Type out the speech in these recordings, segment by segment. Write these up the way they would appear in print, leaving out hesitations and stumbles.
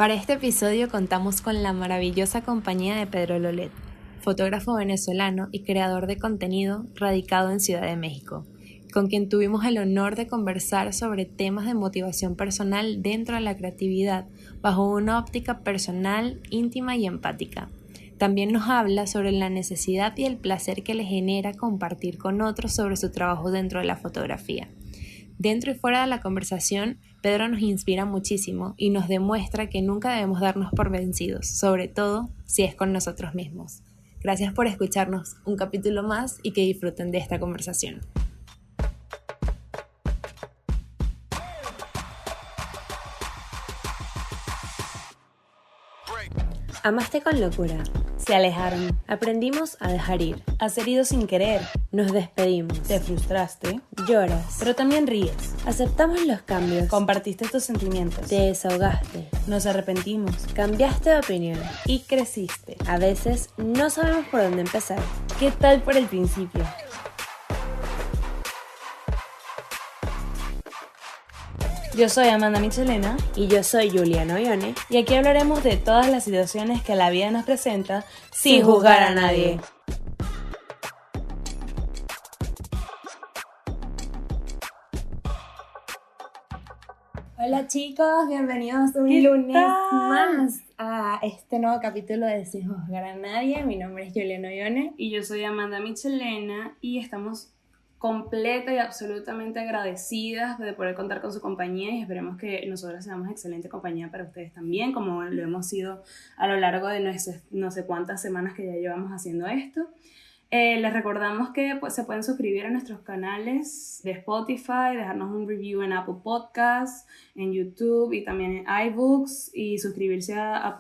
Para este episodio contamos con la maravillosa compañía de Pedro Lolet, fotógrafo venezolano y creador de contenido radicado en Ciudad de México, con quien tuvimos el honor de conversar sobre temas de motivación personal dentro de la creatividad, bajo una óptica personal, íntima y empática. También nos habla sobre la necesidad y el placer que le genera compartir con otros sobre su trabajo dentro de la fotografía. Dentro y fuera de la conversación, Pedro nos inspira muchísimo y nos demuestra que nunca debemos darnos por vencidos, sobre todo si es con nosotros mismos. Gracias por escucharnos un capítulo más y que disfruten de esta conversación. Amaste con locura. Se alejaron. Aprendimos a dejar ir. Has herido sin querer. Nos despedimos. Te frustraste. Lloras. Pero también ríes. Aceptamos los cambios. Compartiste tus sentimientos. Te desahogaste. Nos arrepentimos. Cambiaste de opinión. Y creciste. A veces no sabemos por dónde empezar. ¿Qué tal por el principio? Yo soy Amanda Michelena. Y yo soy Juliana Ollone. Y aquí hablaremos de todas las situaciones que la vida nos presenta sin juzgar a nadie. Hola chicos, bienvenidos un lunes más a este nuevo capítulo de Sin Juzgar a Nadie. Mi nombre es Juliana Ollone. Y yo soy Amanda Michelena y estamos completa y absolutamente agradecidas de poder contar con su compañía y esperemos que nosotras seamos excelente compañía para ustedes también, como lo hemos sido a lo largo de no sé cuántas semanas que ya llevamos haciendo esto. Les recordamos que pues, se pueden suscribir a nuestros canales de Spotify, dejarnos un review en Apple Podcasts, en YouTube y también en iBooks y suscribirse a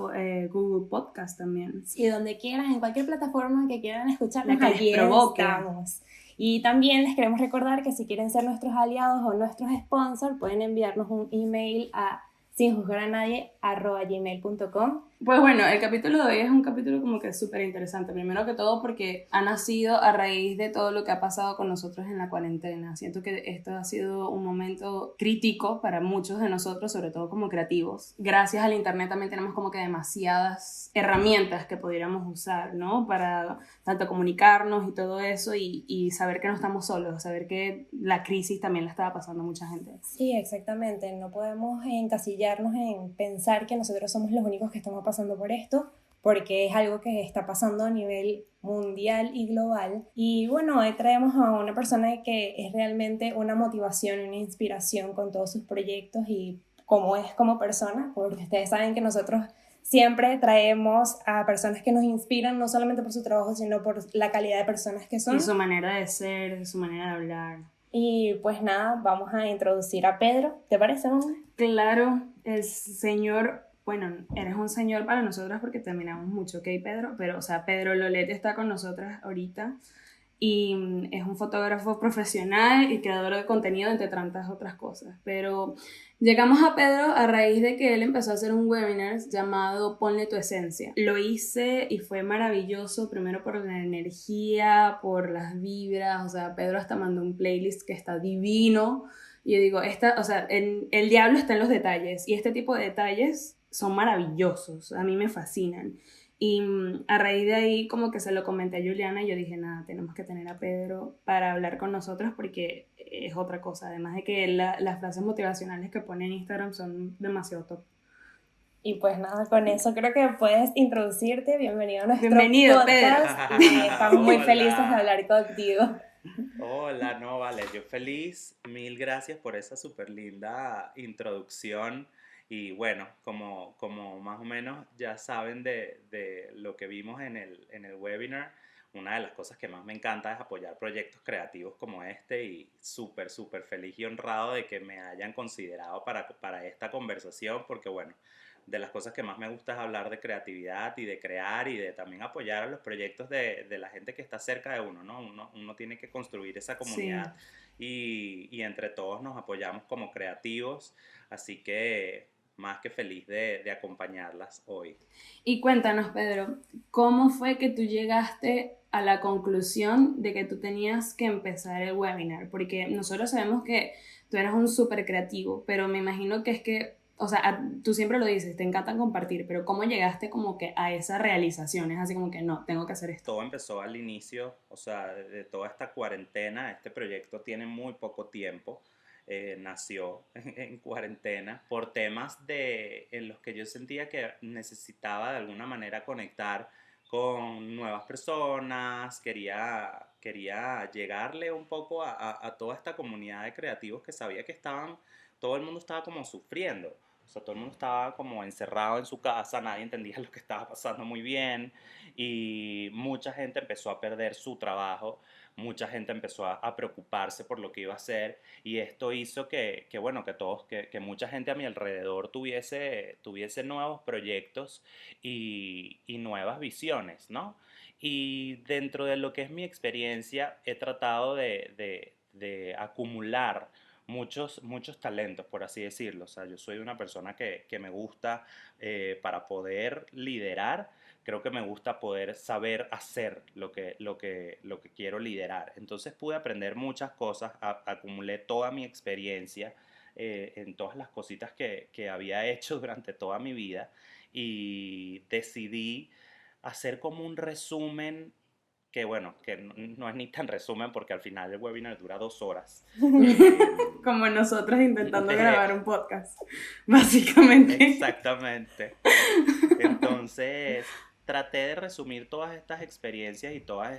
Google Podcasts también. Y donde quieran, en cualquier plataforma que quieran escucharnos, la que aquí les provoque. Estamos. Y también les queremos recordar que si quieren ser nuestros aliados o nuestros sponsors, pueden enviarnos un email a sinjuzgaranadie@gmail.com. Pues bueno, el capítulo de hoy es un capítulo como que súper interesante. Primero que todo porque ha nacido a raíz de todo lo que ha pasado con nosotros en la cuarentena. Siento que esto ha sido un momento crítico para muchos de nosotros, sobre todo como creativos. Gracias al internet también tenemos como que demasiadas herramientas que pudiéramos usar, ¿no? Para tanto comunicarnos y todo eso y saber que no estamos solos, saber que la crisis también la estaba pasando mucha gente. Sí, exactamente. No podemos encasillarnos en pensar que nosotros somos los únicos que estamos pasando por esto, porque es algo que está pasando a nivel mundial y global. Y bueno, hoy traemos a una persona que es realmente una motivación, una inspiración con todos sus proyectos y cómo es como persona, porque ustedes saben que nosotros siempre traemos a personas que nos inspiran, no solamente por su trabajo, sino por la calidad de personas que son. Y su manera de ser, su manera de hablar. Y pues nada, vamos a introducir a Pedro. ¿Te parece, mamá? Claro, el señor... Bueno, eres un señor para nosotras porque te admiramos mucho, ¿ok, Pedro? Pero, o sea, Pedro Lolet está con nosotras ahorita y es un fotógrafo profesional y creador de contenido, entre tantas otras cosas. Pero llegamos a Pedro a raíz de que él empezó a hacer un webinar llamado Ponle tu esencia. Lo hice y fue maravilloso, primero por la energía, por las vibras, o sea, Pedro hasta mandó un playlist que está divino. Y yo digo, o sea, el diablo está en los detalles y este tipo de detalles son maravillosos, a mí me fascinan. Y a raíz de ahí como que se lo comenté a Juliana y yo dije, nada, tenemos que tener a Pedro para hablar con nosotros porque es otra cosa, además de que las frases motivacionales que pone en Instagram son demasiado top. Y pues nada, con eso creo que puedes introducirte. Bienvenido a nuestro Bienvenido, podcast. Estamos muy felices de hablar contigo. Hola, no, vale, yo feliz, mil gracias por esa súper linda introducción y bueno, como más o menos ya saben de lo que vimos en el webinar, una de las cosas que más me encanta es apoyar proyectos creativos como este y súper feliz y honrado de que me hayan considerado para esta conversación porque bueno, de las cosas que más me gusta es hablar de creatividad y de crear y de también apoyar a los proyectos de la gente que está cerca de uno, ¿no? Uno tiene que construir esa comunidad y entre todos nos apoyamos como creativos, así que más que feliz de acompañarlas hoy. Y cuéntanos, Pedro, ¿cómo fue que tú llegaste a la conclusión de que tú tenías que empezar el webinar? Porque nosotros sabemos que tú eres un súper creativo, pero me imagino que es que o sea, tú siempre lo dices, te encanta compartir, pero ¿cómo llegaste como que a esa realización? Es así como que no, tengo que hacer esto. Todo empezó al inicio, o sea, de toda esta cuarentena. Este proyecto tiene muy poco tiempo. Nació en cuarentena por temas en los que yo sentía que necesitaba de alguna manera conectar con nuevas personas, quería llegarle un poco a toda esta comunidad de creativos que sabía que todo el mundo estaba como sufriendo. O sea, todo el mundo estaba como encerrado en su casa, nadie entendía lo que estaba pasando muy bien y mucha gente empezó a perder su trabajo, mucha gente empezó a preocuparse por lo que iba a hacer y esto hizo bueno, que mucha gente a mi alrededor tuviese nuevos proyectos y nuevas visiones, ¿no? Y dentro de lo que es mi experiencia, he tratado de acumular muchos talentos, por así decirlo. O sea, yo soy una persona que me gusta, para poder liderar, creo que me gusta poder saber hacer lo que quiero liderar. Entonces pude aprender muchas cosas, acumulé toda mi experiencia, en todas las cositas que había hecho durante toda mi vida y decidí hacer como un resumen que bueno, que no es ni tan resumen porque al final el webinar dura 2 horas. Como nosotros intentando De, grabar un podcast, básicamente. exactamente. Entonces, traté de resumir todas estas experiencias y todas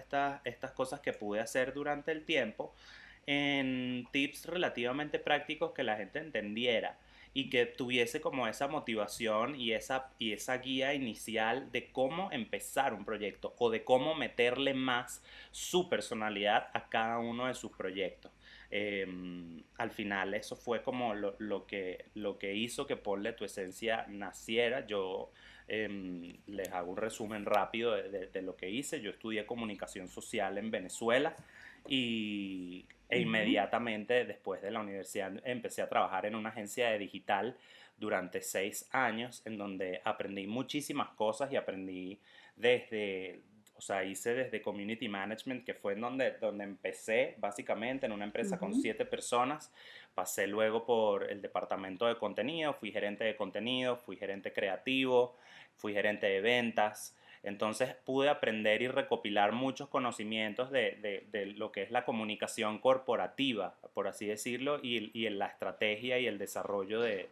estas cosas que pude hacer durante el tiempo en tips relativamente prácticos que la gente entendiera y que tuviese como esa motivación y esa guía inicial de cómo empezar un proyecto o de cómo meterle más su personalidad a cada uno de sus proyectos. Al final eso fue como lo que hizo que Ponle tu Esencia naciera. Yo les hago un resumen rápido de lo que hice. Yo estudié comunicación social en Venezuela Ujú. inmediatamente después de la universidad empecé a trabajar en una agencia de digital durante 6 años, en donde aprendí muchísimas cosas y aprendí o sea, hice desde Community Management, que fue en donde empecé básicamente en una empresa con Ujú. 7 personas. Pasé luego por el departamento de contenido, fui gerente de contenido, fui gerente creativo, fui gerente de ventas. Entonces pude aprender y recopilar muchos conocimientos de lo que es la comunicación corporativa, por así decirlo, y en la estrategia y el desarrollo de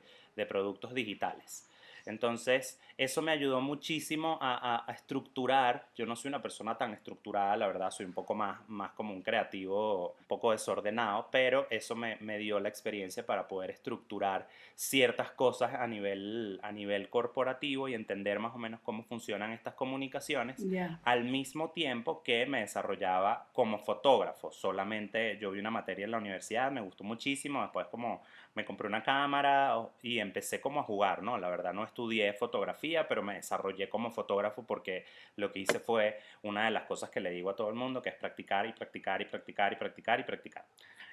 productos digitales. Entonces, eso me ayudó muchísimo a estructurar. Yo no soy una persona tan estructurada, la verdad, soy un poco más como un creativo, un poco desordenado, pero eso me dio la experiencia para poder estructurar ciertas cosas a nivel corporativo y entender más o menos cómo funcionan estas comunicaciones, Ya. al mismo tiempo que me desarrollaba como fotógrafo. Solamente yo vi una materia en la universidad, me gustó muchísimo, después como me compré una cámara y empecé como a jugar, ¿no? La verdad no estudié fotografía, pero me desarrollé como fotógrafo porque lo que hice fue una de las cosas que le digo a todo el mundo, que es practicar y practicar y practicar y practicar y practicar.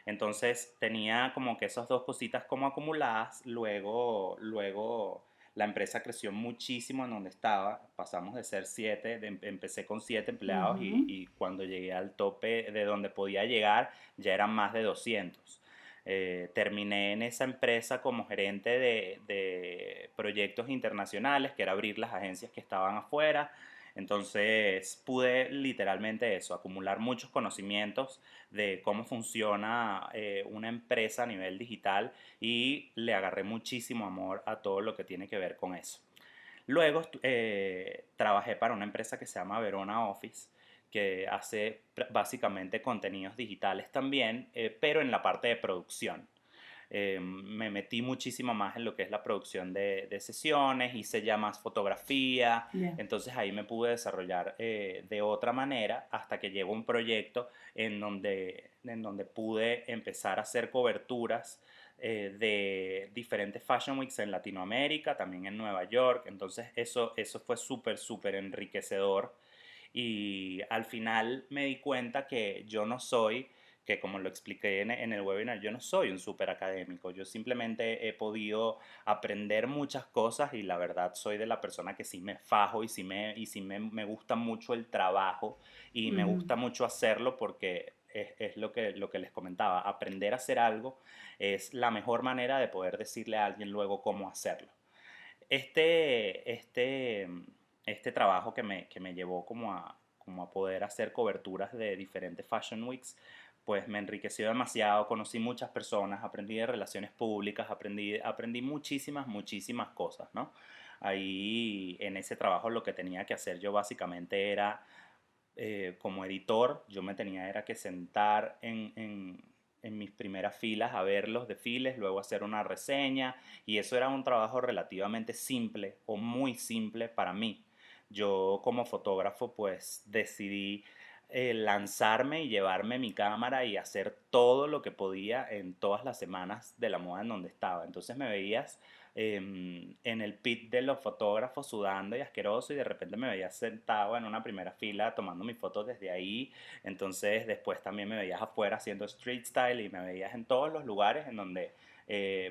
Entonces tenía como que esas dos cositas como acumuladas, luego la empresa creció muchísimo en donde estaba, pasamos de ser 7, empecé con 7 empleados Ujú. y cuando llegué al tope de donde podía llegar ya eran más de 200. Terminé en esa empresa como gerente de proyectos internacionales, que era abrir las agencias que estaban afuera. Entonces pude literalmente eso, acumular muchos conocimientos de cómo funciona, una empresa a nivel digital y le agarré muchísimo amor a todo lo que tiene que ver con eso. Luego trabajé para una empresa que se llama Verona Office, que hace básicamente contenidos digitales también, pero en la parte de producción. Me metí muchísimo más en lo que es la producción de sesiones, hice ya más fotografía, Ya. entonces ahí me pude desarrollar, de otra manera hasta que llegó un proyecto en donde pude empezar a hacer coberturas, de diferentes Fashion Weeks en Latinoamérica, también en Nueva York. Entonces eso fue súper, súper enriquecedor. Y al final me di cuenta que como lo expliqué en el webinar, yo no soy un súper académico. Yo simplemente he podido aprender muchas cosas y la verdad soy de la persona que sí me fajo y sí me gusta mucho el trabajo y me Ujú. gusta mucho hacerlo porque es lo que les comentaba. Aprender a hacer algo es la mejor manera de poder decirle a alguien luego cómo hacerlo. Este, este, este trabajo que me llevó como a poder hacer coberturas de diferentes Fashion Weeks, pues me enriqueció demasiado, conocí muchas personas, aprendí de relaciones públicas, aprendí muchísimas cosas, ¿no? Ahí en ese trabajo lo que tenía que hacer yo básicamente era, como editor, yo me tenía era que sentar en mis primeras filas a ver los desfiles, luego hacer una reseña, y eso era un trabajo relativamente simple o muy simple para mí. Yo como fotógrafo pues decidí lanzarme y llevarme mi cámara y hacer todo lo que podía en todas las semanas de la moda en donde estaba. Entonces me veías en el pit de los fotógrafos sudando y asqueroso, y de repente me veías sentado en una primera fila tomando mis fotos desde ahí. Entonces después también me veías afuera haciendo street style y me veías en todos los lugares en donde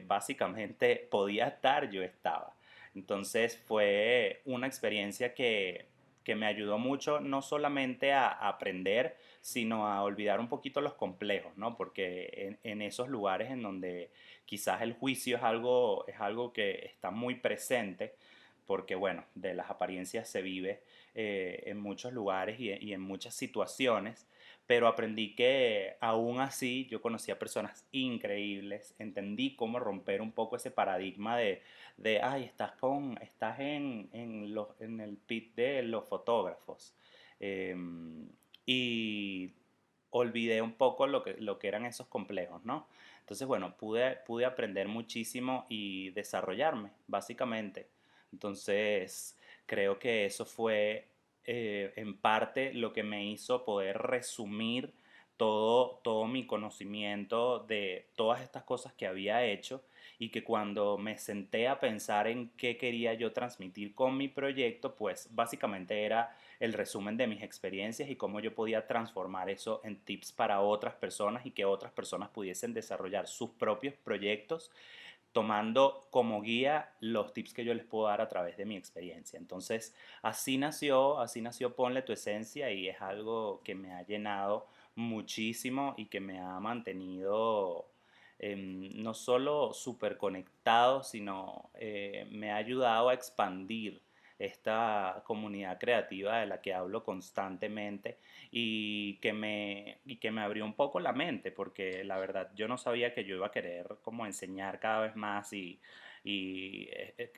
básicamente podía estar, yo estaba. Entonces fue una experiencia que me ayudó mucho, no solamente a aprender, sino a olvidar un poquito los complejos, ¿no? Porque en esos lugares en donde quizás el juicio es algo que está muy presente, porque bueno, de las apariencias se vive en muchos lugares y en muchas situaciones, pero aprendí que aún así yo conocí a personas increíbles, entendí cómo romper un poco ese paradigma ay, estás en el pit de los fotógrafos. Em, y olvidé un poco lo que eran esos complejos, ¿no? Entonces, bueno, pude aprender muchísimo y desarrollarme, básicamente. Entonces, creo que eso fue en parte lo que me hizo poder resumir todo mi conocimiento de todas estas cosas que había hecho, y que cuando me senté a pensar en qué quería yo transmitir con mi proyecto, pues básicamente era el resumen de mis experiencias y cómo yo podía transformar eso en tips para otras personas y que otras personas pudiesen desarrollar sus propios proyectos tomando como guía los tips que yo les puedo dar a través de mi experiencia. Entonces, así nació Ponle tu esencia, y es algo que me ha llenado muchísimo y que me ha mantenido no solo súper conectado, sino me ha ayudado a expandir esta comunidad creativa de la que hablo constantemente, y que me abrió un poco la mente, porque la verdad yo no sabía que yo iba a querer como enseñar cada vez más y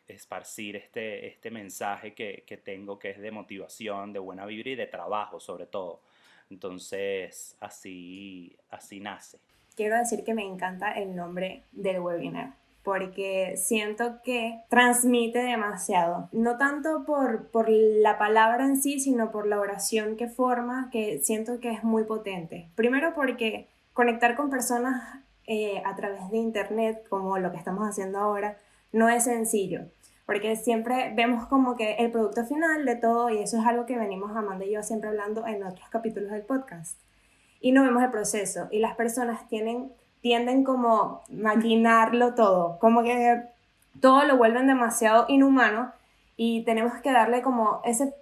esparcir este mensaje que tengo, que es de motivación, de buena vibra y de trabajo sobre todo. Entonces así nace. Quiero decir que me encanta el nombre del webinar porque siento que transmite demasiado, no tanto por la palabra en sí, sino por la oración que forma, que siento que es muy potente. Primero porque conectar con personas a través de internet, como lo que estamos haciendo ahora, no es sencillo, porque siempre vemos como que el producto final de todo, y eso es algo que venimos Amanda y yo siempre hablando en otros capítulos del podcast, y no vemos el proceso, y las personas tienden como maquinarlo todo, como que todo lo vuelven demasiado inhumano, y tenemos que darle como ese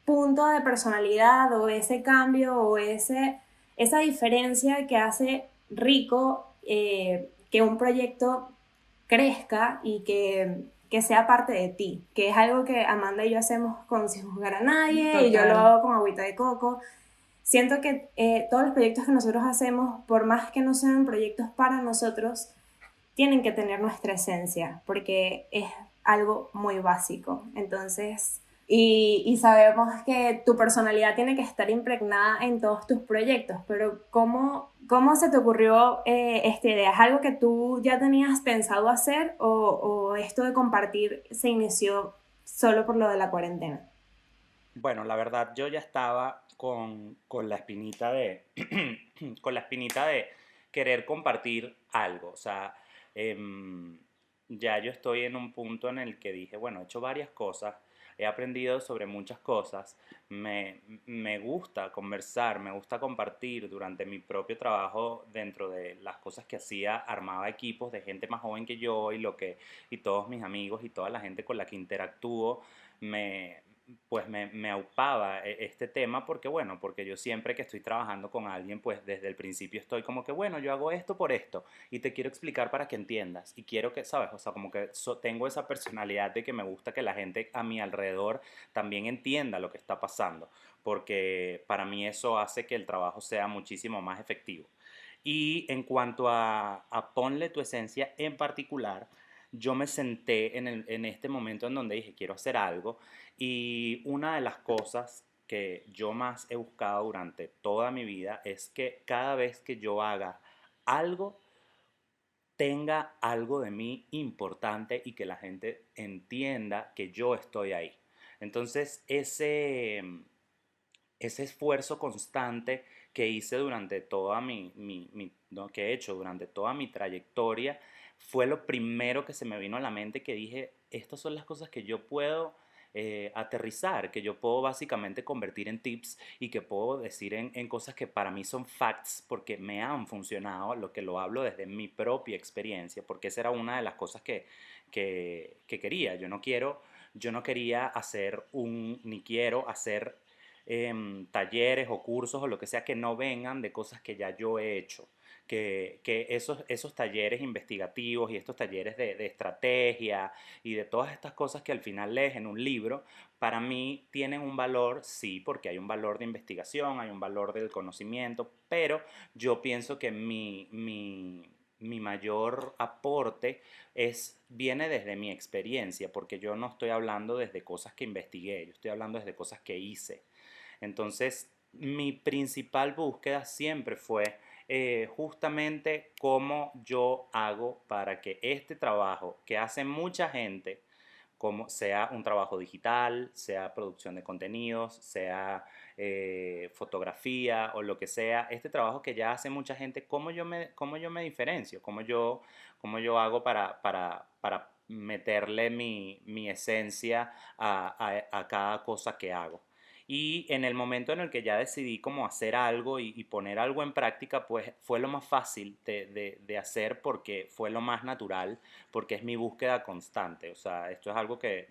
punto de personalidad o ese cambio o esa diferencia que hace rico, que un proyecto crezca y que sea parte de ti, que es algo que Amanda y yo hacemos con Sin Juzgar a Nadie. Total. Y yo lo hago con Agüita de Coco. Siento que todos los proyectos que nosotros hacemos, por más que no sean proyectos para nosotros, tienen que tener nuestra esencia, porque es algo muy básico. Entonces, y sabemos que tu personalidad tiene que estar impregnada en todos tus proyectos, pero ¿cómo se te ocurrió esta idea? ¿Es algo que tú ya tenías pensado hacer, o esto de compartir se inició solo por lo de la cuarentena? Bueno, la verdad yo ya estaba con la espinita de, con la espinita de querer compartir algo. O sea, em, ya yo estoy en un punto en el que dije, bueno, he hecho varias cosas, he aprendido sobre muchas cosas, me gusta conversar, me gusta compartir. Durante mi propio trabajo, dentro de las cosas que hacía, armaba equipos de gente más joven que yo, y todos mis amigos y toda la gente con la que interactúo pues me aupaba este tema porque, bueno, porque yo siempre que estoy trabajando con alguien, pues desde el principio estoy como que, bueno, yo hago esto por esto y te quiero explicar para que entiendas y quiero que, ¿sabes? O sea, como que tengo esa personalidad de que me gusta que la gente a mi alrededor también entienda lo que está pasando, porque para mí eso hace que el trabajo sea muchísimo más efectivo. Y en cuanto a ponle tu esencia en particular, yo me senté en este momento en donde dije, quiero hacer algo. Y una de las cosas que yo más he buscado durante toda mi vida es que cada vez que yo haga algo, tenga algo de mí importante y que la gente entienda que yo estoy ahí. Entonces, ese esfuerzo constante que hice durante toda no, que he hecho durante toda mi trayectoria, fue lo primero que se me vino a la mente que dije, estas son las cosas que yo puedo aterrizar, que yo puedo básicamente convertir en tips y que puedo decir en cosas que para mí son facts porque me han funcionado, lo que lo hablo desde mi propia experiencia, porque esa era una de las cosas que quería. Yo no quería hacer ni quiero hacer talleres o cursos o lo que sea que no vengan de cosas que ya yo he hecho. Que esos talleres investigativos y estos talleres de estrategia y de todas estas cosas que al final lees en un libro, para mí tienen un valor, sí, porque hay un valor de investigación, hay un valor del conocimiento, pero yo pienso que mi mayor aporte viene desde mi experiencia, porque yo no estoy hablando desde cosas que investigué, yo estoy hablando desde cosas que hice. Entonces, mi principal búsqueda siempre fue justamente cómo yo hago para que este trabajo que hace mucha gente, como sea un trabajo digital, sea producción de contenidos, sea fotografía o lo que sea, este trabajo que ya hace mucha gente, cómo yo me diferencio, cómo yo hago para meterle mi esencia a cada cosa que hago. Y en el momento en el que ya decidí como hacer algo y poner algo en práctica, pues fue lo más fácil de hacer porque fue lo más natural, porque es mi búsqueda constante. O sea, esto es algo que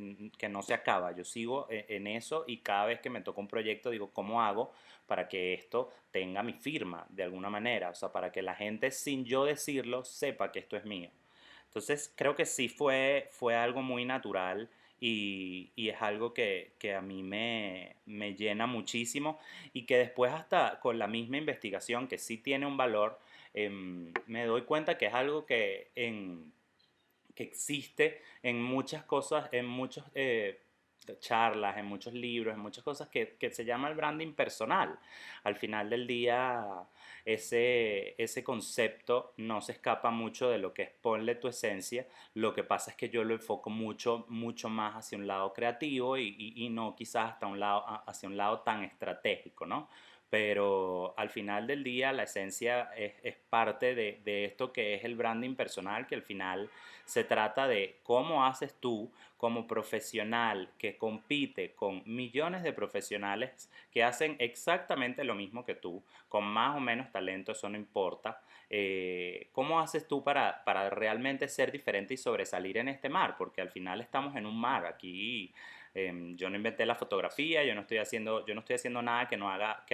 no se acaba. Yo sigo en eso y cada vez que me toca un proyecto digo, ¿cómo hago para que esto tenga mi firma de alguna manera? O sea, para que la gente sin yo decirlo sepa que esto es mío. Entonces creo que sí fue algo muy natural y es algo que a mí me llena muchísimo y que después hasta con la misma investigación, que sí tiene un valor, me doy cuenta que es algo que existe en muchas cosas, en muchas charlas, en muchos libros, en muchas cosas que se llama el branding personal. Al final del día, ese concepto no se escapa mucho de lo que es ponle tu esencia. Lo que pasa es que yo lo enfoco mucho más hacia un lado creativo y no quizás hasta hacia un lado tan estratégico, ¿no? Pero al final del día la esencia es parte de esto que es el branding personal, que al final se trata de cómo haces tú como profesional que compite con millones de profesionales que hacen exactamente lo mismo que tú, con más o menos talento, eso no importa. ¿Cómo haces tú para realmente ser diferente y sobresalir en este mar? Porque al final estamos en un mar. Aquí yo no inventé la fotografía, yo no estoy haciendo nada que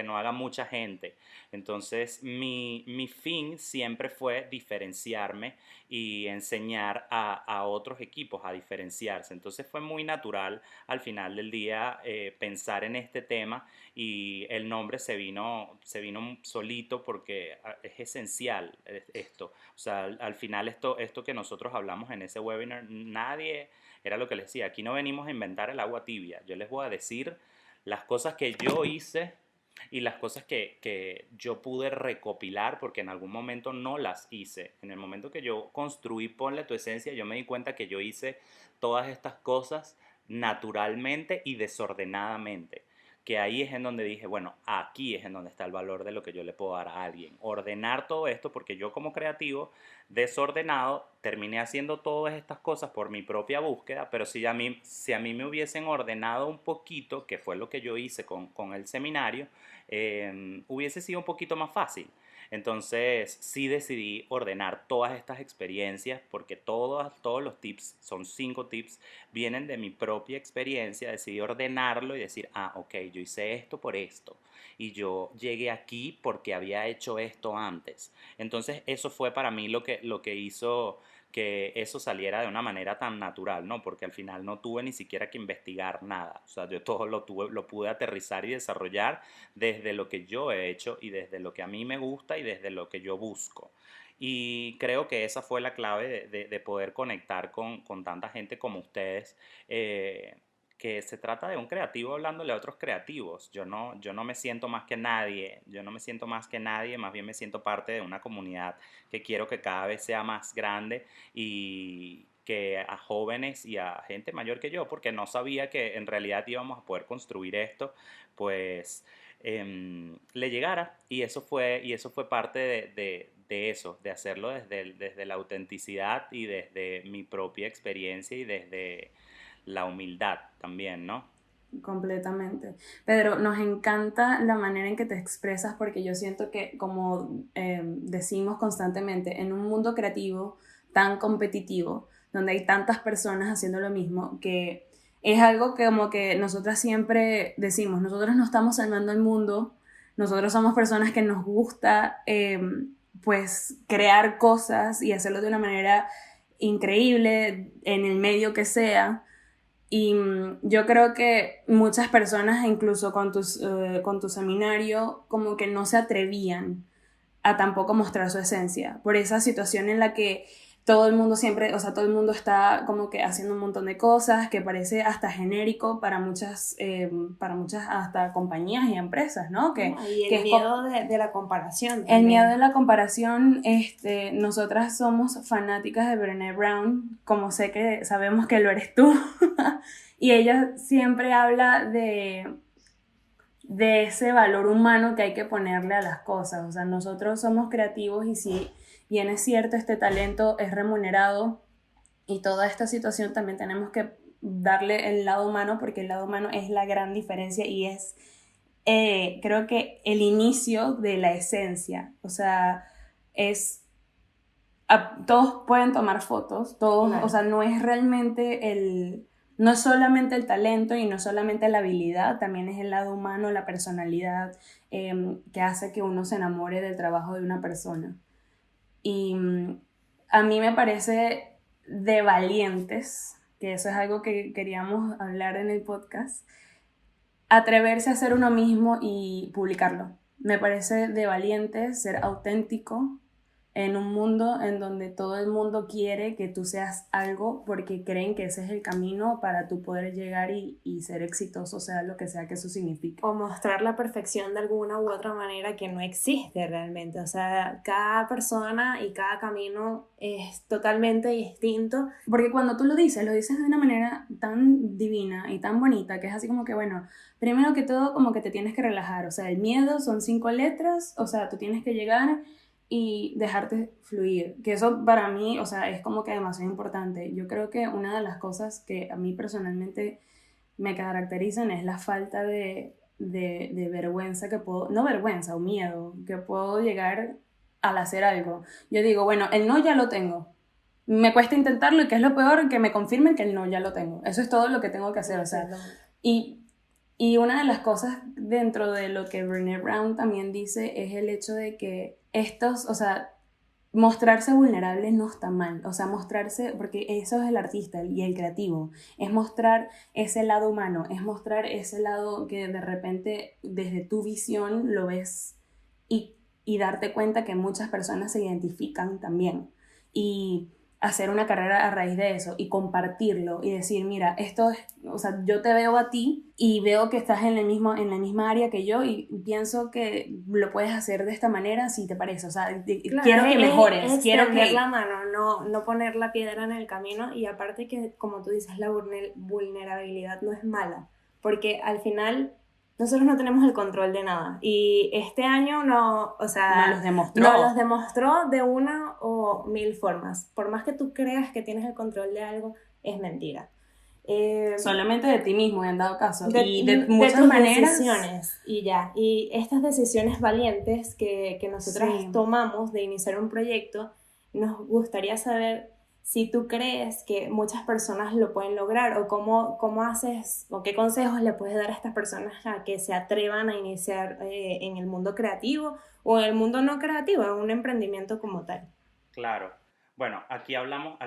no haga mucha gente. Entonces, mi fin siempre fue diferenciarme y enseñar a otros equipos a diferenciarse. Entonces fue muy natural al final del día pensar en este tema y el nombre se vino solito porque es esencial esto. O sea, al final esto que nosotros hablamos en ese webinar, nadie, era lo que les decía, aquí no venimos a inventar el agua tibia, yo les voy a decir las cosas que yo hice y las cosas que yo pude recopilar porque en algún momento no las hice. En el momento que yo construí Ponle tu esencia, yo me di cuenta que yo hice todas estas cosas naturalmente y desordenadamente. Que ahí es en donde dije, bueno, aquí es en donde está el valor de lo que yo le puedo dar a alguien. Ordenar todo esto, porque yo como creativo desordenado terminé haciendo todas estas cosas por mi propia búsqueda, pero si a mí me hubiesen ordenado un poquito, que fue lo que yo hice con el seminario, hubiese sido un poquito más fácil. Entonces sí decidí ordenar todas estas experiencias porque todos los tips, son 5 tips, vienen de mi propia experiencia. Decidí ordenarlo y decir, ok, yo hice esto por esto y yo llegué aquí porque había hecho esto antes. Entonces eso fue para mí lo que hizo que eso saliera de una manera tan natural, ¿no? Porque al final no tuve ni siquiera que investigar nada. O sea, yo todo lo pude aterrizar y desarrollar desde lo que yo he hecho y desde lo que a mí me gusta y desde lo que yo busco. Y creo que esa fue la clave de poder conectar con tanta gente como ustedes, que se trata de un creativo hablándole a otros creativos. Yo no me siento más que nadie, yo no me siento más que nadie, más bien me siento parte de una comunidad que quiero que cada vez sea más grande y que a jóvenes y a gente mayor que yo, porque no sabía que en realidad íbamos a poder construir esto, pues le llegara. Y eso fue parte de eso, de hacerlo desde la autenticidad y desde mi propia experiencia y desde la humildad también, ¿no? Completamente. Pedro, nos encanta la manera en que te expresas porque yo siento que, como decimos constantemente, en un mundo creativo tan competitivo, donde hay tantas personas haciendo lo mismo, que es algo que como que nosotras siempre decimos, nosotros no estamos salvando el mundo, nosotros somos personas que nos gusta pues crear cosas y hacerlo de una manera increíble en el medio que sea. Y yo creo que muchas personas, incluso con tu seminario, como que no se atrevían a tampoco mostrar su esencia, por esa situación en la que todo el mundo siempre, o sea, todo el mundo está como que haciendo un montón de cosas que parece hasta genérico para muchas hasta compañías y empresas, ¿no? Y que el miedo de la comparación el también. miedo de la comparación, nosotras somos fanáticas de Brené Brown, como sé que sabemos que lo eres tú, y ella siempre habla de ese valor humano que hay que ponerle a las cosas. O sea, nosotros somos creativos y si bien es cierto, este talento es remunerado y toda esta situación también tenemos que darle el lado humano porque el lado humano es la gran diferencia y es creo que el inicio de la esencia. O sea, todos pueden tomar fotos, todos, claro. O sea, no es realmente no es solamente el talento y no es solamente la habilidad, también es el lado humano, la personalidad, que hace que uno se enamore del trabajo de una persona. Y a mí me parece de valientes, que eso es algo que queríamos hablar en el podcast, atreverse a ser uno mismo y publicarlo. Me parece de valientes ser auténtico en un mundo en donde todo el mundo quiere que tú seas algo porque creen que ese es el camino para tú poder llegar y ser exitoso, sea lo que sea que eso signifique. O mostrar la perfección de alguna u otra manera que no existe realmente. O sea, cada persona y cada camino es totalmente distinto. Porque cuando tú lo dices de una manera tan divina y tan bonita que es así como que, bueno, primero que todo como que te tienes que relajar. O sea, el miedo son 5 letras, o sea, tú tienes que llegar y dejarte fluir, que eso para mí, o sea, es como que demasiado importante. Yo creo que una de las cosas que a mí personalmente me caracterizan es la falta de vergüenza que puedo, no vergüenza o miedo, que puedo llegar al hacer algo. Yo digo, bueno, el no ya lo tengo. Me cuesta intentarlo y que es lo peor, que me confirmen que el no ya lo tengo. Eso es todo lo que tengo que hacer, o sea, y una de las cosas dentro de lo que Brené Brown también dice es el hecho de que o sea, mostrarse vulnerable no está mal, o sea, mostrarse, porque eso es el artista y el creativo, es mostrar ese lado humano, es mostrar ese lado que de repente desde tu visión lo ves y darte cuenta que muchas personas se identifican también y hacer una carrera a raíz de eso y compartirlo y decir, mira, esto es, o sea, yo te veo a ti y veo que estás en la misma área que yo y pienso que lo puedes hacer de esta manera si te parece, o sea, claro, quiero que mejores, es quiero que la mano, no poner la piedra en el camino y aparte que, como tú dices, la vulnerabilidad no es mala, porque al final nosotros no tenemos el control de nada y este año no los demostró de una o mil formas. Por más que tú creas que tienes el control de algo, es mentira. Solamente de ti mismo, en dado caso. Y de de muchas tus maneras. decisiones y ya. Y estas decisiones valientes que nosotras Sí. tomamos de iniciar un proyecto, nos gustaría saber si tú crees que muchas personas lo pueden lograr o cómo haces o qué consejos le puedes dar a estas personas a que se atrevan a iniciar en el mundo creativo o en el mundo no creativo, en un emprendimiento como tal. Claro. Bueno, aquí hablamos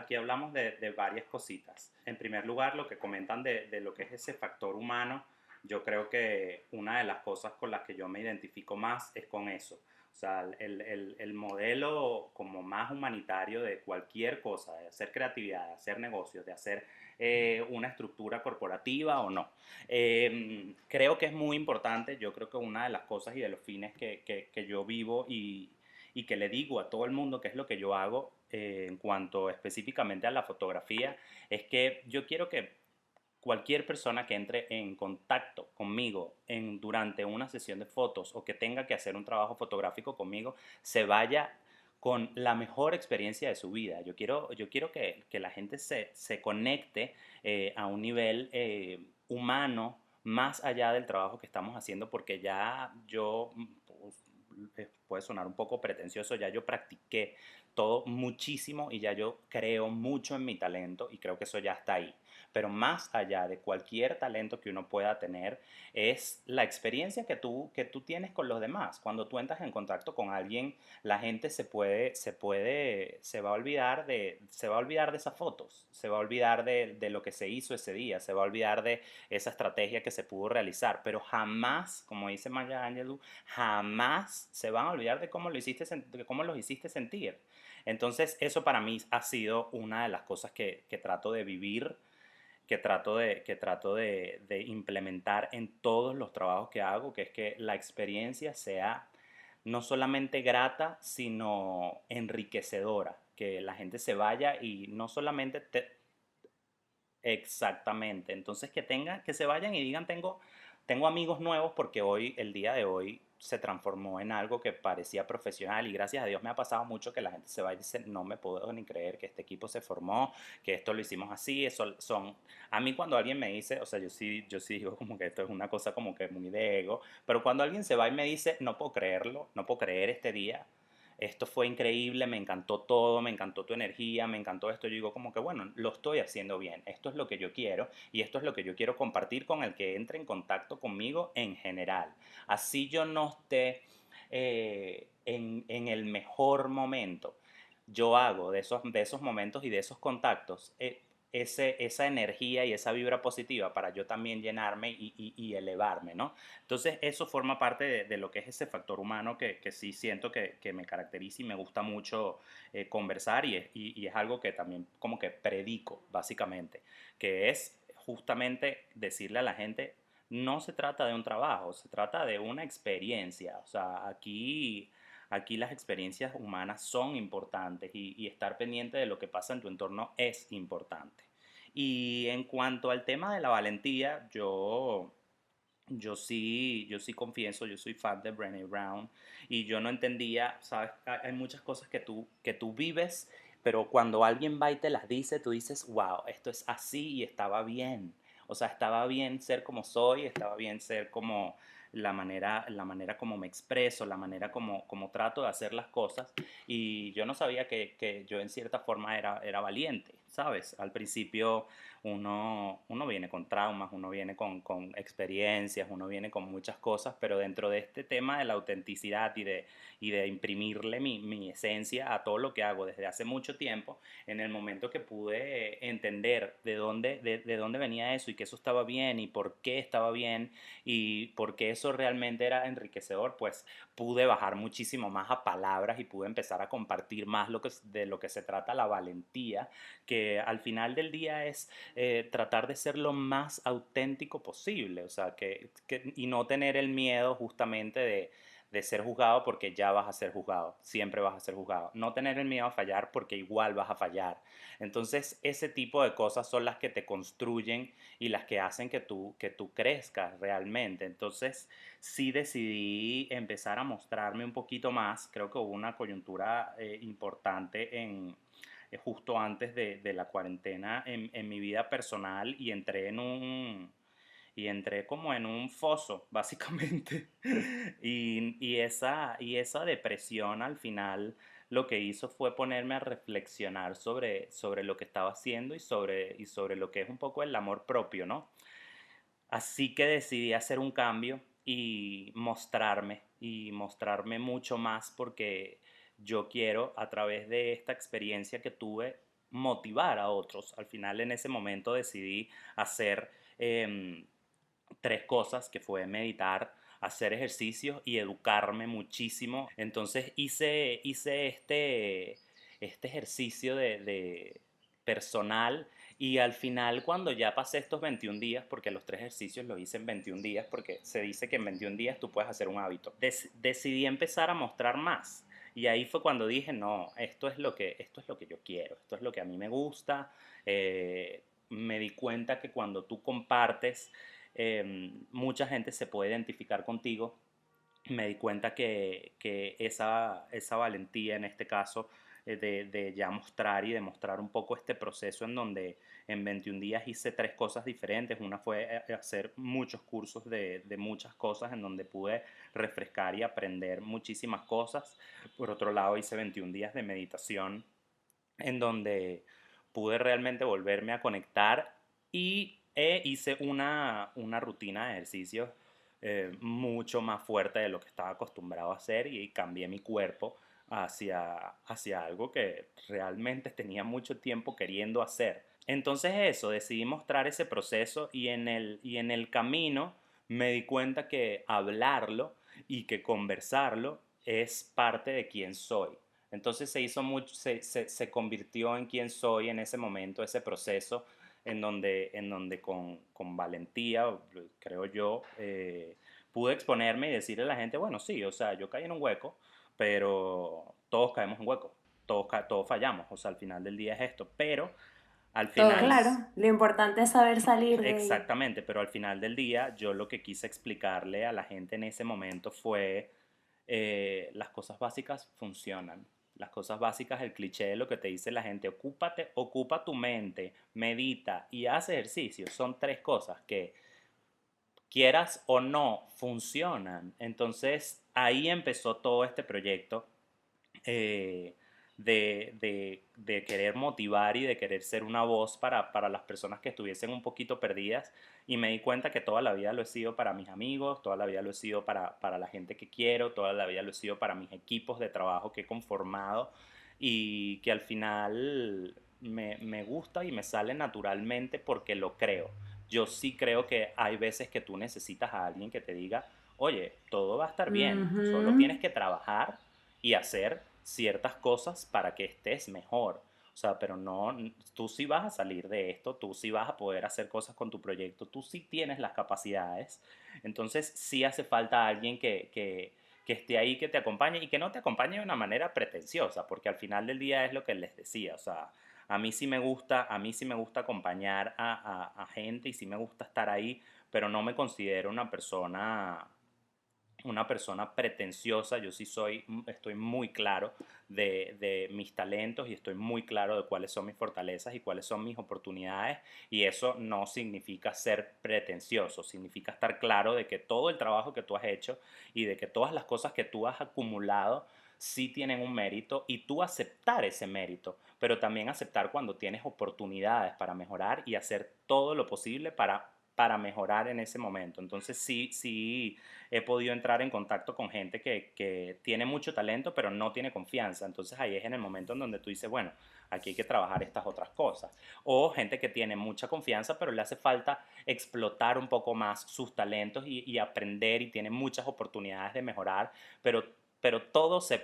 de varias cositas. En primer lugar, lo que comentan de lo que es ese factor humano, yo creo que una de las cosas con las que yo me identifico más es con eso. O sea, el modelo como más humanitario de cualquier cosa, de hacer creatividad, de hacer negocios, de hacer una estructura corporativa o no. Creo que es muy importante, yo creo que una de las cosas y de los fines que yo vivo y que le digo a todo el mundo que es lo que yo hago en cuanto específicamente a la fotografía, es que yo quiero que cualquier persona que entre en contacto conmigo durante una sesión de fotos o que tenga que hacer un trabajo fotográfico conmigo, se vaya con la mejor experiencia de su vida. Yo quiero que la gente se conecte a un nivel humano más allá del trabajo que estamos haciendo, porque ya yo, puede sonar un poco pretencioso, ya yo practiqué todo muchísimo y ya yo creo mucho en mi talento y creo que eso ya está ahí. Pero más allá de cualquier talento que uno pueda tener, es la experiencia que tú tienes con los demás. Cuando tú entras en contacto con alguien, la gente se va a olvidar de esas fotos, se va a olvidar de lo que se hizo ese día, se va a olvidar de esa estrategia que se pudo realizar, pero jamás, como dice Maya Angelou, jamás se van a olvidar de cómo los hiciste sentir. Entonces, eso para mí ha sido una de las cosas que trato de vivir, que trato de implementar en todos los trabajos que hago, que es que la experiencia sea no solamente grata, sino enriquecedora, que la gente se vaya y no solamente exactamente. Entonces que se vayan y digan, tengo amigos nuevos porque hoy, el día de hoy, se transformó en algo que parecía profesional y gracias a Dios me ha pasado mucho que la gente se va y dice, no me puedo ni creer que este equipo se formó, que esto lo hicimos así, a mí cuando alguien me dice, o sea, yo sí digo como que esto es una cosa como que muy de ego, pero cuando alguien se va y me dice, no puedo creerlo, no puedo creer este día, esto fue increíble, me encantó todo, me encantó tu energía, me encantó esto. Yo digo como que, bueno, lo estoy haciendo bien, esto es lo que yo quiero y esto es lo que yo quiero compartir con el que entre en contacto conmigo en general. Así yo no esté en el mejor momento, yo hago de esos momentos y de esos contactos esa energía y esa vibra positiva para yo también llenarme y elevarme, ¿no? Entonces eso forma parte de lo que es ese factor humano que sí siento que me caracteriza y me gusta mucho conversar y es algo que también como que predico básicamente, que es justamente decirle a la gente, no se trata de un trabajo, se trata de una experiencia. O sea, aquí las experiencias humanas son importantes y estar pendiente de lo que pasa en tu entorno es importante. Y en cuanto al tema de la valentía, yo sí confieso, yo soy fan de Brené Brown y yo no entendía, ¿sabes? Hay muchas cosas que tú vives, pero cuando alguien va y te las dice, tú dices, wow, esto es así y estaba bien. O sea, estaba bien ser como soy, estaba bien ser como la manera como me expreso, la manera como trato de hacer las cosas. Y yo no sabía que yo en cierta forma era valiente, ¿sabes? Al principio uno viene con traumas, uno viene con experiencias, uno viene con muchas cosas, pero dentro de este tema de la autenticidad y de imprimirle mi esencia a todo lo que hago desde hace mucho tiempo, en el momento que pude entender de dónde venía eso y que eso estaba bien y por qué estaba bien y por qué eso realmente era enriquecedor, pues pude bajar muchísimo más a palabras y pude empezar a compartir más de lo que se trata la valentía, que al final del día es tratar de ser lo más auténtico posible, o sea, y no tener el miedo justamente de ser juzgado porque ya vas a ser juzgado, siempre vas a ser juzgado. No tener el miedo a fallar porque igual vas a fallar. Entonces, ese tipo de cosas son las que te construyen y las que hacen que tú crezcas realmente. Entonces, sí decidí empezar a mostrarme un poquito más. Creo que hubo una coyuntura importante justo antes de la cuarentena en mi vida personal y entré como en un foso, básicamente. Y esa depresión al final lo que hizo fue ponerme a reflexionar sobre lo que estaba haciendo y sobre lo que es un poco el amor propio, ¿no? Así que decidí hacer un cambio y mostrarme mucho más porque yo quiero, a través de esta experiencia que tuve, motivar a otros. Al final, en ese momento decidí hacer em, tres cosas, que fue meditar, hacer ejercicios y educarme muchísimo. Entonces hice este ejercicio de personal, y al final, cuando ya pasé estos 21 días, porque los tres ejercicios los hice en 21 días, porque se dice que en 21 días tú puedes hacer un hábito, decidí empezar a mostrar más. Y ahí fue cuando dije, no, esto es lo que yo quiero, esto es lo que a mí me gusta. Me di cuenta que cuando tú compartes, mucha gente se puede identificar contigo. Me di cuenta que esa valentía en este caso, de ya mostrar y demostrar un poco este proceso en donde en 21 días hice tres cosas diferentes. Una fue hacer muchos cursos de muchas cosas en donde pude refrescar y aprender muchísimas cosas. Por otro lado, hice 21 días de meditación en donde pude realmente volverme a conectar y hice una rutina de ejercicios mucho más fuerte de lo que estaba acostumbrado a hacer, y cambié mi cuerpo hacia algo que realmente tenía mucho tiempo queriendo hacer. Entonces eso, decidí mostrar ese proceso, y en el camino me di cuenta que hablarlo y que conversarlo es parte de quién soy. Entonces se convirtió en quien soy en ese momento, ese proceso en donde con valentía, creo yo, pude exponerme y decirle a la gente, bueno, sí, o sea, yo caí en un hueco, pero todos caemos en hueco, todos fallamos, o sea, al final del día es esto, pero al final, Todos. Claro, lo importante es saber salir de ahí. exactamente, pero al final del día yo lo que quise explicarle a la gente en ese momento fue, las cosas básicas funcionan. Las cosas básicas, el cliché de lo que te dice la gente, ocupa tu mente, medita y haz ejercicio. Son tres cosas que, quieras o no, funcionan. Entonces ahí empezó todo este proyecto, eh, de querer motivar y de querer ser una voz para las personas que estuviesen un poquito perdidas. Y me di cuenta que toda la vida lo he sido para mis amigos, toda la vida lo he sido para la gente que quiero, toda la vida lo he sido para mis equipos de trabajo que he conformado, y que al final me gusta y me sale naturalmente porque lo creo. Yo sí creo que hay veces que tú necesitas a alguien que te diga, oye, todo va a estar bien, solo Ujú. tienes que trabajar y hacer ciertas cosas para que estés mejor. O sea, pero no, tú sí vas a salir de esto, tú sí vas a poder hacer cosas con tu proyecto, tú sí tienes las capacidades. Entonces sí hace falta alguien que esté ahí, que te acompañe, y que no te acompañe de una manera pretenciosa, porque al final del día es lo que les decía. O sea, a mí sí me gusta acompañar a gente, y sí me gusta estar ahí, pero no me considero una persona pretenciosa. Yo sí estoy muy claro de mis talentos, y estoy muy claro de cuáles son mis fortalezas y cuáles son mis oportunidades, y eso no significa ser pretencioso, significa estar claro de que todo el trabajo que tú has hecho y de que todas las cosas que tú has acumulado sí tienen un mérito, y tú aceptar ese mérito, pero también aceptar cuando tienes oportunidades para mejorar y hacer todo lo posible para mejorar en ese momento. Entonces sí, he podido entrar en contacto con gente que tiene mucho talento, pero no tiene confianza. Entonces ahí es en el momento en donde tú dices, bueno, aquí hay que trabajar estas otras cosas. O gente que tiene mucha confianza, pero le hace falta explotar un poco más sus talentos y aprender, y tiene muchas oportunidades de mejorar, pero, pero todo se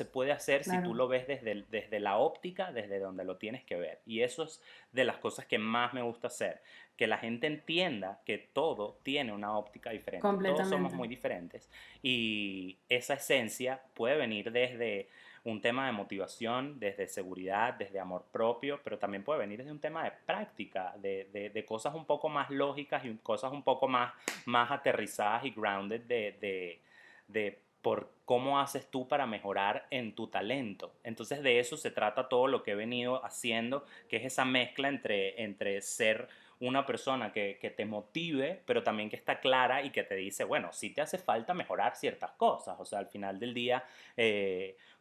puede hacer si tú Claro, lo ves desde la óptica, desde donde lo tienes que ver. Y eso es de las cosas que más me gusta hacer, que la gente entienda que todo tiene una óptica diferente, todos somos completamente. muy diferentes, y esa esencia puede venir desde un tema de motivación, desde seguridad, desde amor propio, pero también puede venir desde un tema de práctica, de cosas un poco más lógicas y cosas un poco más aterrizadas y grounded, de por cómo haces tú para mejorar en tu talento. Entonces de eso se trata todo lo que he venido haciendo, que es esa mezcla entre ser una persona que te motive, pero también que está clara y que te dice, bueno, sí te hace falta mejorar ciertas cosas. O sea, al final del día,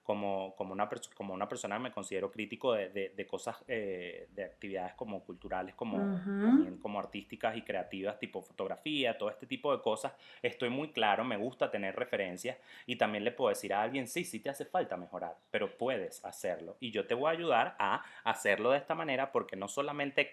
como una persona me considero crítico de cosas, de actividades como culturales, como Ujú. también como artísticas y creativas, tipo fotografía, todo este tipo de cosas. Estoy muy claro, me gusta tener referencias y también le puedo decir a alguien, sí, sí te hace falta mejorar, pero puedes hacerlo. Y yo te voy a ayudar a hacerlo de esta manera porque no solamente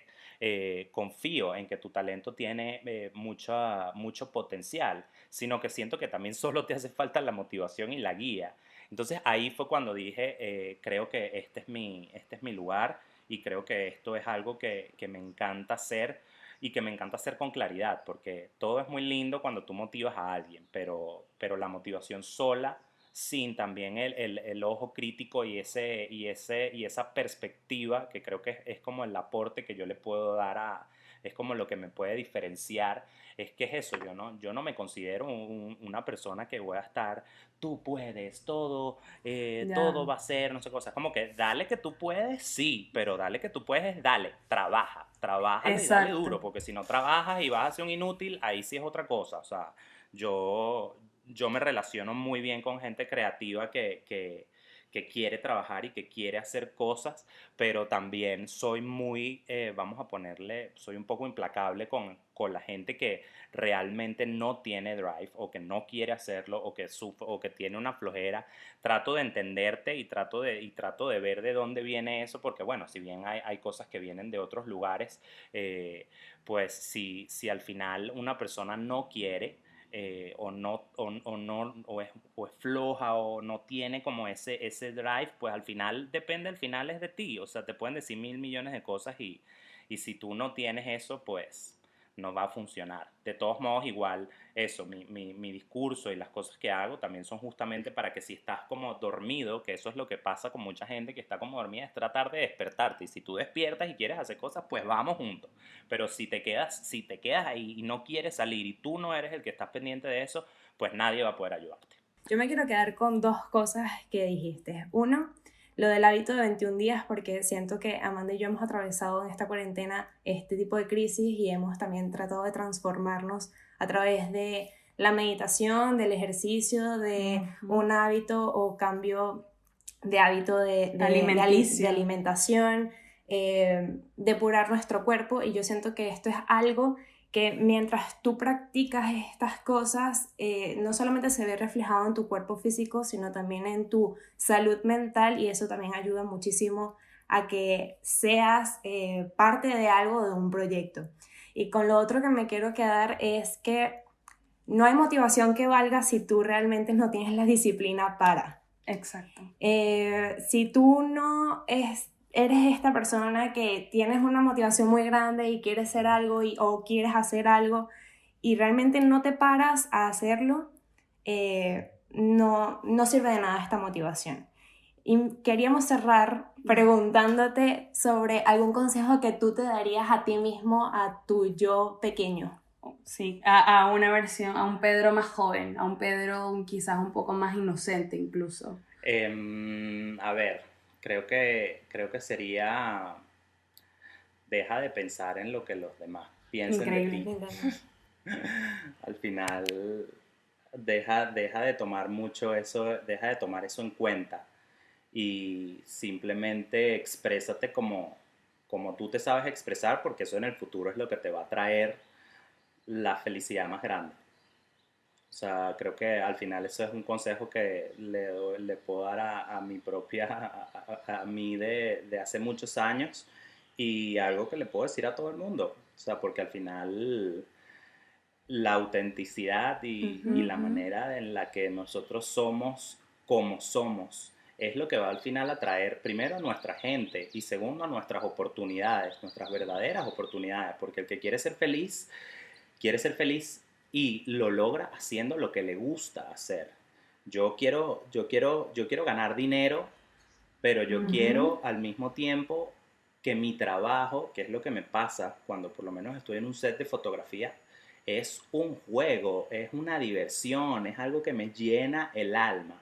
confío en que tu talento tiene mucho potencial, sino que siento que también solo te hace falta la motivación y la guía. Entonces ahí fue cuando dije, creo que este es mi lugar y creo que esto es algo que me encanta hacer y que me encanta hacer con claridad, porque todo es muy lindo cuando tú motivas a alguien, pero la motivación sola, sin también el ojo crítico y esa perspectiva, que creo que es como el aporte que yo le puedo dar es como lo que me puede diferenciar, es que es eso, yo no me considero una persona que voy a estar, tú puedes, todo Ya, va a ser, no sé cosas, como que dale que tú puedes, sí, pero dale que tú puedes, dale, trabájale y dale duro, exacto. porque si no trabajas y vas a ser un inútil, ahí sí es otra cosa, o sea, yo, yo me relaciono muy bien con gente creativa que quiere trabajar y que quiere hacer cosas, pero también soy muy, vamos a ponerle, soy un poco implacable con la gente que realmente no tiene drive o que no quiere hacerlo o que sufre o que tiene una flojera. Trato de entenderte y trato de ver de dónde viene eso, porque bueno, si bien hay cosas que vienen de otros lugares, eh, pues si al final una persona no quiere, o es floja o no tiene como ese drive, pues al final es de ti. O sea, te pueden decir mil millones de cosas y si tú no tienes eso, pues no va a funcionar. De todos modos, igual eso, mi discurso y las cosas que hago también son justamente para que si estás como dormido, que eso es lo que pasa con mucha gente que está como dormida, es tratar de despertarte. Y si tú despiertas y quieres hacer cosas, pues vamos juntos. Pero si te quedas ahí y no quieres salir y tú no eres el que estás pendiente de eso, pues nadie va a poder ayudarte. Yo me quiero quedar con dos cosas que dijiste. Uno, lo del hábito de 21 días, porque siento que Amanda y yo hemos atravesado en esta cuarentena este tipo de crisis y hemos también tratado de transformarnos a través de la meditación, del ejercicio, de un hábito o cambio de hábito de Alimenticio. alimentación, depurar nuestro cuerpo. Y yo siento que esto es algo que mientras tú practicas estas cosas, no solamente se ve reflejado en tu cuerpo físico, sino también en tu salud mental, y eso también ayuda muchísimo a que seas parte de algo, de un proyecto. Y con lo otro que me quiero quedar es que no hay motivación que valga si tú realmente no tienes la disciplina para. Exacto. Si tú no eres esta persona que tienes una motivación muy grande y quieres hacer algo o quieres hacer algo y realmente no te paras a hacerlo, no sirve de nada esta motivación. Y queríamos cerrar preguntándote sobre algún consejo que tú te darías a ti mismo, a tu yo pequeño. Sí, a una versión, a un Pedro más joven, a un Pedro quizás un poco más inocente incluso. A ver, creo que sería, deja de pensar en lo que los demás piensen de Increíble. ti. Al final, deja de tomar mucho eso, deja de tomar eso en cuenta y simplemente exprésate como tú te sabes expresar, porque eso en el futuro es lo que te va a traer la felicidad más grande. O sea, creo que al final eso es un consejo que le puedo dar a mi propia, a mí de hace muchos años y algo que le puedo decir a todo el mundo. O sea, porque al final la autenticidad y la manera en la que nosotros somos como somos es lo que va al final a traer primero a nuestra gente y segundo a nuestras oportunidades, nuestras verdaderas oportunidades, porque el que quiere ser feliz y lo logra haciendo lo que le gusta hacer. Yo quiero ganar dinero, pero yo quiero al mismo tiempo que mi trabajo, que es lo que me pasa cuando por lo menos estoy en un set de fotografía, es un juego, es una diversión, es algo que me llena el alma.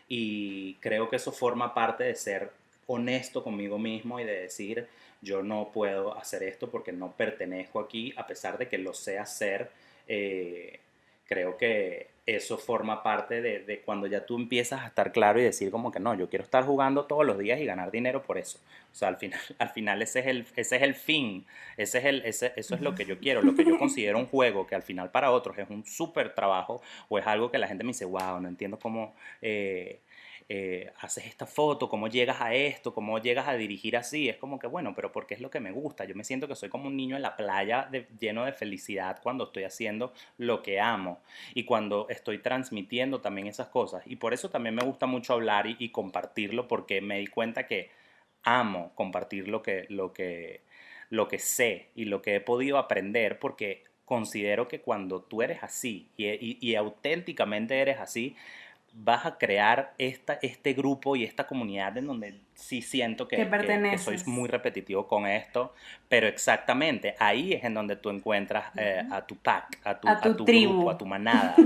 Y creo que eso forma parte de ser honesto conmigo mismo y de decir, yo no puedo hacer esto porque no pertenezco aquí, a pesar de que lo sé hacer. eh, Creo que eso forma parte de cuando ya tú empiezas a estar claro y decir como que no, yo quiero estar jugando todos los días y ganar dinero por eso. O sea, al final ese es el fin, eso es lo que yo quiero, lo que yo considero un juego que al final para otros es un súper trabajo o es algo que la gente me dice, wow, no entiendo cómo haces esta foto, cómo llegas a esto, cómo llegas a dirigir así. Es como que bueno, pero porque es lo que me gusta. Yo me siento que soy como un niño en la playa lleno de felicidad cuando estoy haciendo lo que amo y cuando estoy transmitiendo también esas cosas. Y por eso también me gusta mucho hablar y compartirlo porque me di cuenta que amo compartir lo que sé y lo que he podido aprender porque considero que cuando tú eres así y auténticamente eres así, vas a crear este grupo y esta comunidad en donde sí siento Que que soy perteneces. muy repetitivo con esto, pero exactamente ahí es en donde tú encuentras a tu pack, A tu a tu grupo, a tribu. tu manada.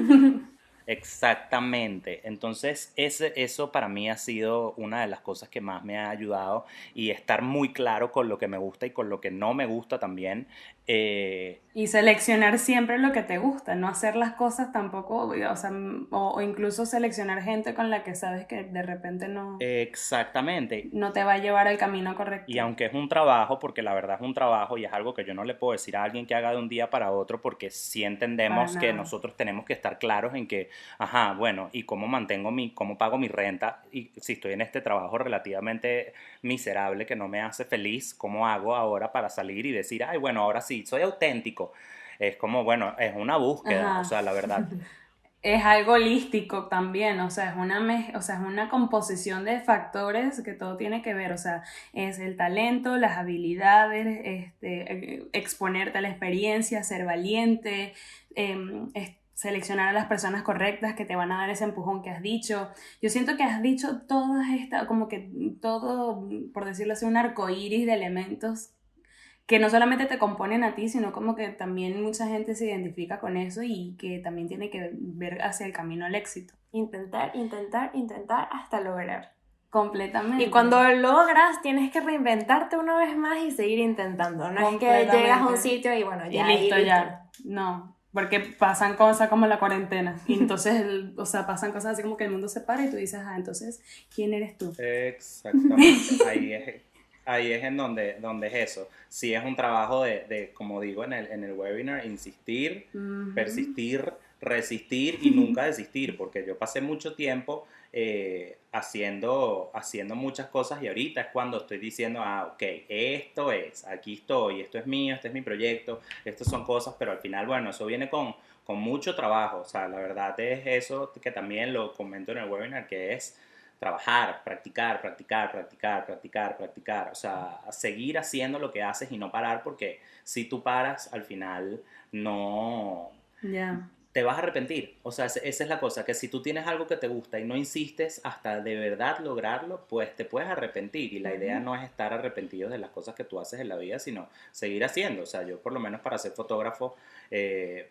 Exactamente. Entonces, eso para mí ha sido una de las cosas que más me ha ayudado y estar muy claro con lo que me gusta y con lo que no me gusta también. Eh, Y seleccionar siempre lo que te gusta, no hacer las cosas tampoco, o sea, o incluso seleccionar gente con la que sabes que de repente exactamente. no te va a llevar al camino Y correcto. aunque es un trabajo, porque la verdad es un trabajo y es algo que yo no le puedo decir a alguien que haga de un día para otro, porque sí Para entendemos que nada. nosotros tenemos que estar claros en que, ajá, bueno, ¿y cómo pago mi renta? Y si estoy en este trabajo relativamente miserable que no me hace feliz, ¿cómo hago ahora para salir y decir, ay, bueno, ahora sí, soy auténtico? Es como, bueno, es una búsqueda, o Ajá. sea, la verdad. Es algo holístico también, o sea, o sea, es una composición de factores que todo tiene que ver, o sea, es el talento, las habilidades, exponerte a la experiencia, ser valiente, seleccionar a las personas correctas que te van a dar ese empujón que has dicho. Yo siento que has dicho todas estas, como que todo, por decirlo así, un arco iris de elementos que no solamente te componen a ti, sino como que también mucha gente se identifica con eso y que también tiene que ver hacia el camino al éxito. Intentar, intentar, intentar hasta lograr. Completamente. Y cuando lo logras, tienes que reinventarte una vez más y seguir intentando. No es que Completamente. llegas a un sitio y bueno, y ya, listo, ya. No, porque pasan cosas como la cuarentena. Y entonces, o sea, pasan cosas así como que el mundo se para y tú dices, ah, entonces, ¿quién eres tú? Exactamente, ahí es en donde es eso. Sí es un trabajo como digo en el webinar, insistir, Ujú. persistir, resistir y nunca desistir, porque yo pasé mucho tiempo haciendo muchas cosas y ahorita es cuando estoy diciendo, ah, ok, esto es, aquí estoy, esto es mío, este es mi proyecto, estas son cosas, pero al final, bueno, eso viene con mucho trabajo, o sea, la verdad es eso que también lo comento en el webinar, que es trabajar, practicar, practicar, practicar, practicar, practicar, o sea, a seguir haciendo lo que haces y no parar porque si tú paras al final no Ya. te vas a arrepentir, o sea, esa es la cosa, que si tú tienes algo que te gusta y no insistes hasta de verdad lograrlo, pues te puedes arrepentir y la idea Ujú. no es estar arrepentido de las cosas que tú haces en la vida, sino seguir haciendo, o sea, yo por lo menos para ser fotógrafo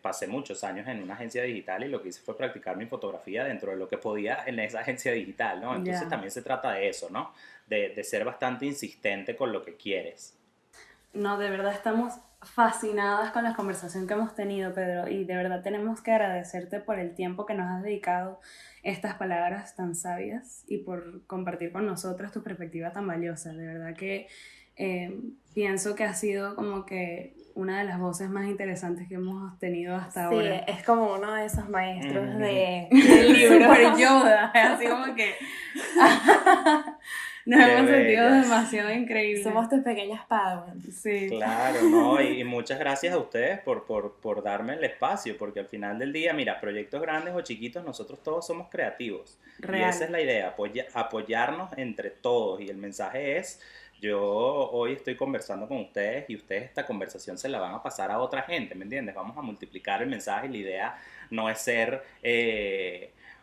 pasé muchos años en una agencia digital y lo que hice fue practicar mi fotografía dentro de lo que podía en esa agencia digital, ¿no? Entonces Ya. también se trata de eso, ¿no? De ser bastante insistente con lo que quieres. No, de verdad estamos fascinadas con la conversación que hemos tenido, Pedro, y de verdad tenemos que agradecerte por el tiempo que nos has dedicado estas palabras tan sabias y por compartir con nosotras tu perspectiva tan valiosa. De verdad que pienso que ha sido como que una de las voces más interesantes que hemos tenido hasta Sí, ahora. es como uno de esos maestros Qué del libro. Super bella, Yoda, así como que nos qué hemos sentido bella. demasiado increíbles. Somos tus pequeñas padawans. Sí, Claro, ¿no? Y muchas gracias a ustedes por darme el espacio, porque al final del día, mira, proyectos grandes o chiquitos, nosotros todos somos creativos. Y esa es real. la idea, apoyarnos entre todos. Y el mensaje es, yo hoy estoy conversando con ustedes y ustedes esta conversación se la van a pasar a otra gente, ¿me entiendes? Vamos a multiplicar el mensaje y la idea no es ser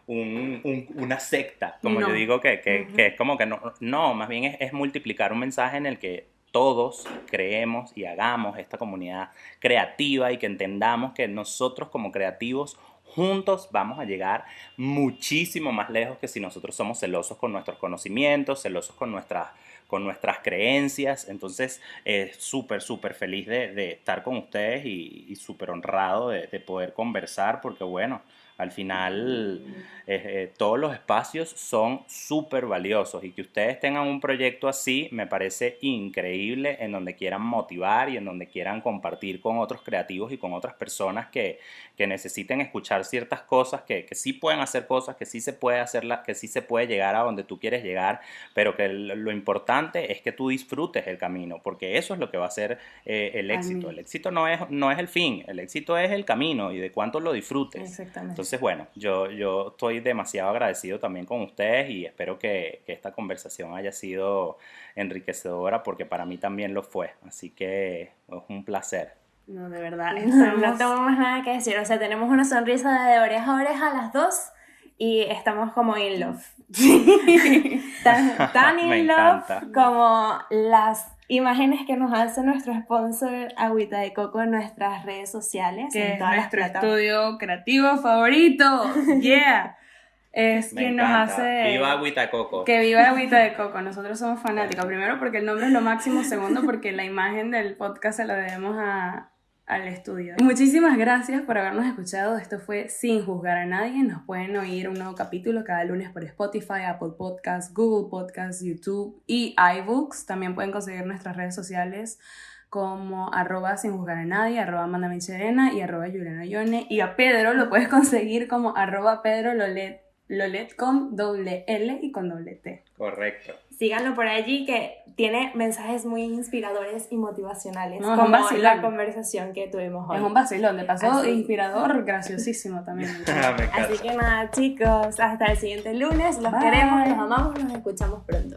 una secta, como yo No. digo, que Ujú. es como que no, no, más bien es multiplicar un mensaje en el que todos creemos y hagamos esta comunidad creativa y que entendamos que nosotros como creativos juntos vamos a llegar muchísimo más lejos que si nosotros somos celosos con nuestros conocimientos, celosos con nuestras creencias. Entonces, súper feliz de estar con ustedes y súper honrado de poder conversar, porque bueno, al final todos los espacios son súper valiosos, y que ustedes tengan un proyecto así me parece increíble, en donde quieran motivar y en donde quieran compartir con otros creativos y con otras personas que necesiten escuchar ciertas cosas, que sí pueden hacer cosas, que sí se puede hacerlas, que sí se puede llegar a donde tú quieres llegar, pero que lo importante es que tú disfrutes el camino, porque eso es lo que va a ser el éxito. El éxito no es el fin, el éxito es el camino y de cuánto lo disfrutes. Exactamente. Entonces, bueno, yo estoy demasiado agradecido también con ustedes y espero que esta conversación haya sido enriquecedora, porque para mí también lo fue. Así que es un placer. No, de verdad. No tengo más nada que decir. O sea, tenemos una sonrisa de oreja a oreja las dos y estamos como in love. tan Me in love encanta. como las imágenes que nos hace nuestro sponsor Agüita de Coco en nuestras redes sociales. Que en es todas las nuestro plataformas. estudio creativo favorito. Yeah. Es Me quien nos encanta. hace... ¡Viva Agüita Coco! Que viva Agüita de Coco. Nosotros somos fanáticos. Primero porque el nombre es lo máximo. Segundo porque la imagen del podcast se la debemos al estudio. Muchísimas gracias por habernos escuchado. Esto fue Sin Juzgar a Nadie. Nos pueden oír un nuevo capítulo cada lunes por Spotify, Apple Podcasts, Google Podcasts, YouTube y iBooks. También pueden conseguir nuestras redes sociales como @sinjuzgaranadie, @mandamichelena y @julianayone. Y a Pedro lo puedes conseguir como @pedrololet, Lolet con doble L y con doble T. Correcto. Síganlo por allí, que tiene mensajes muy inspiradores y motivacionales, No, es un como vacilón. la conversación que tuvimos hoy. Es un vacilón, de paso Así. inspirador, graciosísimo también. Me encanta. Así que nada, chicos, hasta el siguiente lunes. Los Bye. queremos, los amamos, nos escuchamos pronto.